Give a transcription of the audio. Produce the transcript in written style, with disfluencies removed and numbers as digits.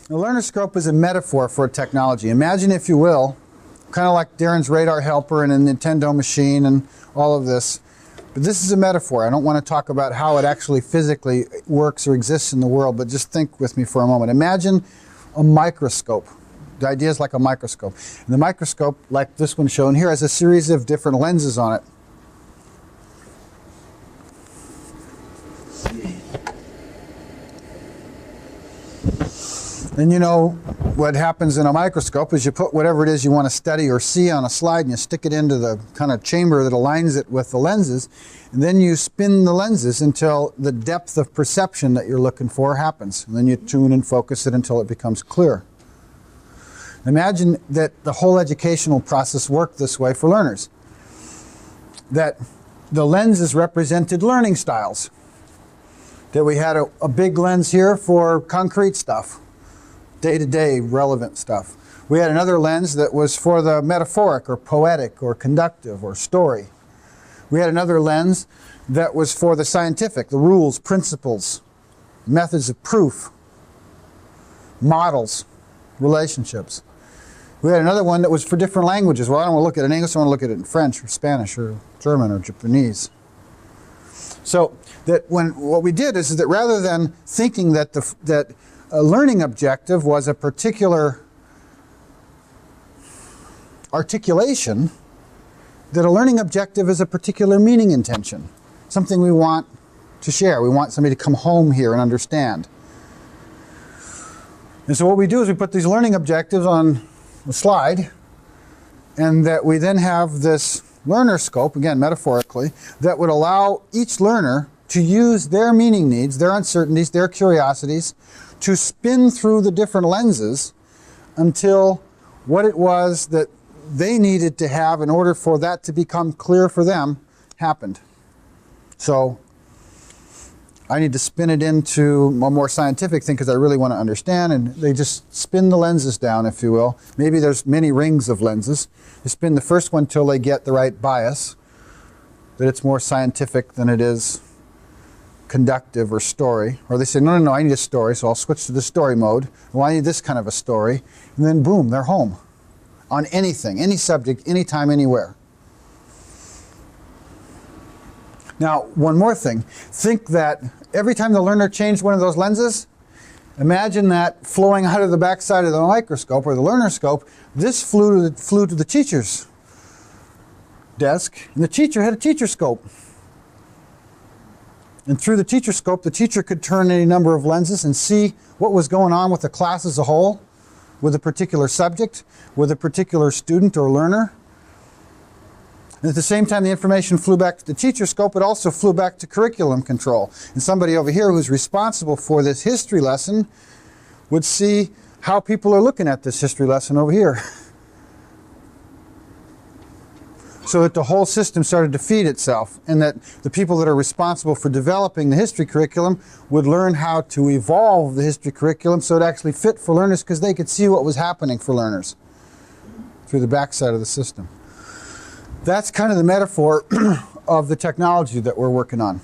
The learner scope is a metaphor for technology. Imagine, if you will, kind of like Darren's radar helper and a Nintendo machine and all of this. But this is a metaphor. I don't want to talk about how it actually physically works or exists in the world, but just think with me for a moment. Imagine a microscope. The idea is like a microscope. And the microscope, like this one shown here, has a series of different lenses on it. And you know what happens in a microscope is you put whatever it is you want to study or see on a slide and you stick it into the kind of chamber that aligns it with the lenses, and then you spin the lenses until the depth of perception that you're looking for happens. And then you tune and focus it until it becomes clear. Imagine that the whole educational process worked this way for learners. That the lenses represented learning styles. That we had a big lens here for concrete stuff. Day-to-day relevant stuff. We had another lens that was for the metaphoric or poetic or conductive or story. We had another lens that was for the scientific, the rules, principles, methods of proof, models, relationships. We had another one that was for different languages. Well, I don't want to look at it in English, I want to look at it in French or Spanish or German or Japanese. So that what we did is that rather than thinking that a learning objective was a particular articulation, that a learning objective is a particular meaning intention, something we want to share. We want somebody to come home here and understand. And so what we do is we put these learning objectives on a slide, and that we then have this learner scope, again metaphorically, that would allow each learner to use their meaning needs, their uncertainties, their curiosities, to spin through the different lenses until what it was that they needed to have in order for that to become clear for them happened. So I need to spin it into a more scientific thing because I really want to understand, and they just spin the lenses down, if you will. Maybe there's many rings of lenses. You spin the first one till they get the right bias, that it's more scientific than it is conductive or story. Or they say, no, I need a story, so I'll switch to the story mode. Well, I need this kind of a story. And then boom, they're home on anything, any subject, anytime, anywhere. Now, one more thing. Think that every time the learner changed one of those lenses, imagine that flowing out of the backside of the microscope or the learner scope, this flew to the teacher's desk, and the teacher had a teacher scope. And through the teacher scope, the teacher could turn any number of lenses and see what was going on with the class as a whole, with a particular subject, with a particular student or learner. And at the same time the information flew back to the teacher scope, it also flew back to curriculum control. And somebody over here who's responsible for this history lesson would see how people are looking at this history lesson over here. So that the whole system started to feed itself, and that the people that are responsible for developing the history curriculum would learn how to evolve the history curriculum so it actually fit for learners, because they could see what was happening for learners through the backside of the system. That's kind of the metaphor of the technology that we're working on.